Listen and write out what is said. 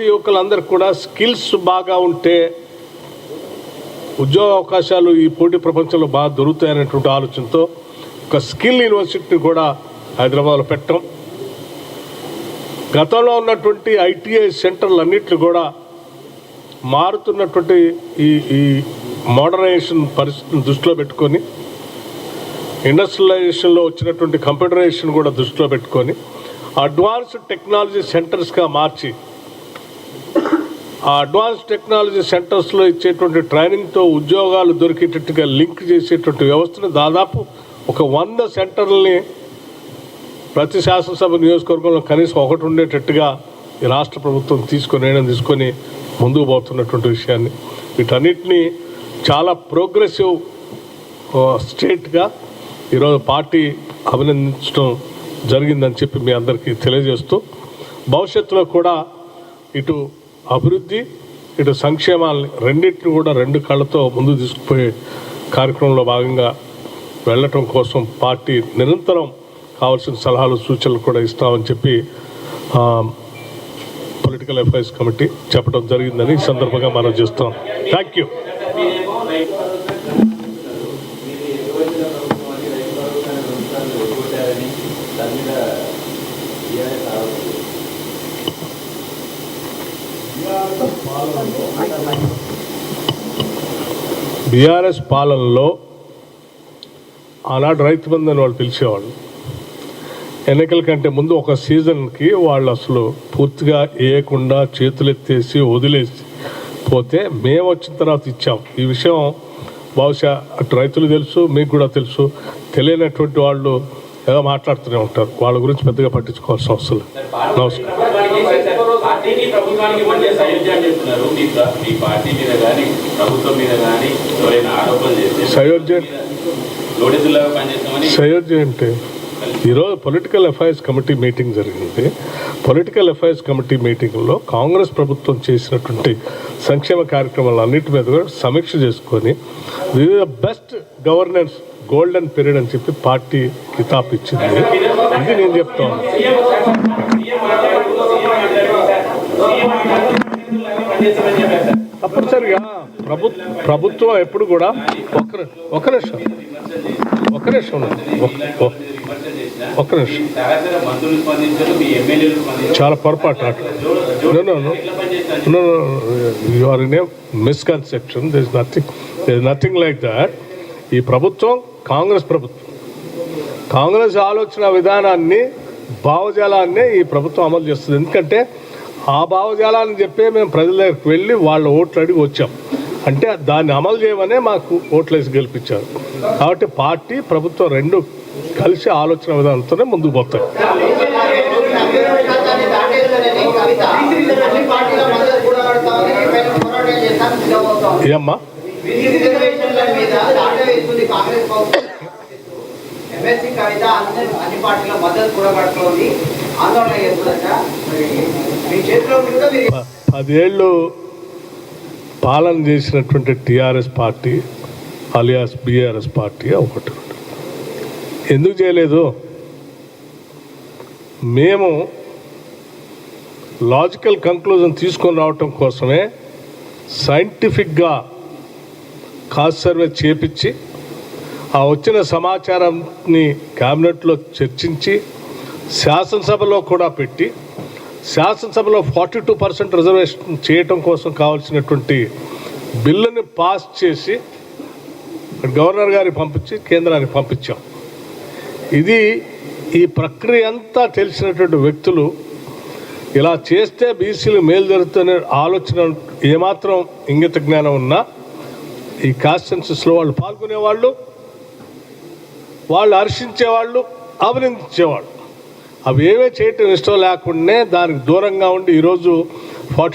యువకులందరూ కూడా స్కిల్స్ బాగా ఉంటే ఉద్యోగ అవకాశాలు ఈ పోటీ ప్రపంచంలో బాగా దొరుకుతాయనేటువంటి ఆలోచనతో ఒక స్కిల్ యూనివర్సిటీని కూడా హైదరాబాద్లో పెట్టడం, గతంలో ఉన్నటువంటి ఐటీఐ సెంటర్లన్నింటినీ కూడా మారుతున్నటువంటి ఈ మోడర్నైజేషన్ పరిస్థితిని దృష్టిలో పెట్టుకొని, ఇండస్ట్రియలైజేషన్లో వచ్చినటువంటి కంప్యూటరైజేషన్ కూడా దృష్టిలో పెట్టుకొని అడ్వాన్స్డ్ టెక్నాలజీ సెంటర్స్గా మార్చి ఆ అడ్వాన్స్ టెక్నాలజీ సెంటర్స్లో ఇచ్చేటువంటి ట్రైనింగ్తో ఉద్యోగాలు దొరికేటట్టుగా లింక్ చేసేటువంటి వ్యవస్థను దాదాపు ఒక 100 సెంటర్లని ప్రతి శాసనసభ నియోజకవర్గంలో కనీసం ఒకటి ఉండేటట్టుగా ఈ రాష్ట్ర ప్రభుత్వం తీసుకొని ముందుకు పోతున్నటువంటి విషయాన్ని, వీటన్నిటినీ చాలా ప్రోగ్రెసివ్ స్టేట్గా ఈరోజు పార్టీ అభినందించడం జరిగిందని చెప్పి మీ అందరికీ తెలియజేస్తూ, భవిష్యత్తులో కూడా ఇటు అభివృద్ధి ఇటు సంక్షేమాలని రెండింటిని కూడా 2 కళ్ళతో ముందుకు తీసుకుపోయే కార్యక్రమంలో భాగంగా వెళ్ళటం కోసం పార్టీ నిరంతరం కావాల్సిన సలహాలు సూచనలు కూడా ఇస్తామని చెప్పి పొలిటికల్ అఫైర్స్ కమిటీ చెప్పడం జరిగిందని ఈ సందర్భంగా మనం చేస్తాం. Thank you. బీఆర్ఎస్ పాలనలో ఆనాడు రైతు బంధు అని వాళ్ళు పిలిచేవాళ్ళు. ఎన్నికల కంటే ముందు ఒక సీజన్కి వాళ్ళు అసలు పూర్తిగా వేయకుండా చేతులెత్తేసి వదిలేసి పోతే మేము వచ్చిన తర్వాత ఇచ్చాం. ఈ విషయం బహుశా అటు రైతులు తెలుసు, మీకు కూడా తెలుసు. తెలియనటువంటి వాళ్ళు ఏదో మాట్లాడుతూనే ఉంటారు, వాళ్ళ గురించి పెద్దగా పట్టించుకోవాల్సిన అవసరం లేదు. నమస్కారం. సయోధ్య అంటే ఈరోజు పొలిటికల్ అఫైర్స్ కమిటీ మీటింగ్ జరిగింది. పొలిటికల్ అఫైర్స్ కమిటీ మీటింగ్లో కాంగ్రెస్ ప్రభుత్వం చేసినటువంటి సంక్షేమ కార్యక్రమాలన్నింటి మీద కూడా సమీక్ష చేసుకొని ఇది బెస్ట్ గవర్నెన్స్ గోల్డెన్ పీరియడ్ అని చెప్పి పార్టీ కితాబ్ ఇచ్చింది. ఇది నేను చెప్తాను. తప్పనిసరిగా ప్రభుత్వం ఎప్పుడు కూడా ఒక నిమిషం చాలా పొరపాటు. You are in a misconception. There is nothing like that. ఈ ప్రభుత్వం కాంగ్రెస్ ప్రభుత్వం. కాంగ్రెస్ ఆలోచన విధానాన్ని భావజాలాన్ని ఈ ప్రభుత్వం అమలు చేస్తుంది. ఎందుకంటే ఆ భావజాలాన్ని చెప్పే మేము ప్రజల దగ్గరికి వెళ్ళి వాళ్ళ ఓట్లు అడిగి వచ్చాం. అంటే దాన్ని అమలు చేయమనే మాకు ఓట్లేసి గెలిపించారు. కాబట్టి పార్టీ ప్రభుత్వం 2 కలిసి ఆలోచన విధానంతోనే ముందుకు పోతాయి. ఏమ్మా పదేళ్ళు పాలన చేసినటువంటి TRS party alias BRS party ఒకటి ఎందుకు చేయలేదు? మేము లాజికల్ కంక్లూజన్ తీసుకొని రావటం కోసమే సైంటిఫిక్గా కాస్ట్ సర్వే చేపించి ఆ వచ్చిన సమాచారాన్ని క్యాబినెట్లో చర్చించి శాసనసభలో కూడా పెట్టి శాసనసభలో 42% రిజర్వేషన్ చేయటం కోసం కావాల్సినటువంటి బిల్లుని పాస్ చేసి గవర్నర్ గారికి పంపించి కేంద్రానికి పంపించాం. ఇది ఈ ప్రక్రియ అంతా తెలిసినటువంటి వ్యక్తులు ఇలా చేస్తే బీసీలు మేలు జరుగుతున్న ఆలోచన ఏమాత్రం ఇంగిత జ్ఞానం ఉన్నా ఈ కాన్స్టిట్యున్సీస్లో వాళ్ళు పాల్గొనేవాళ్ళు, వాళ్ళు హర్షించేవాళ్ళు, అభినందించేవాళ్ళు. అవి ఏవే చేయటం ఇష్టం లేకుండానే దానికి దూరంగా ఉండి ఈరోజు 40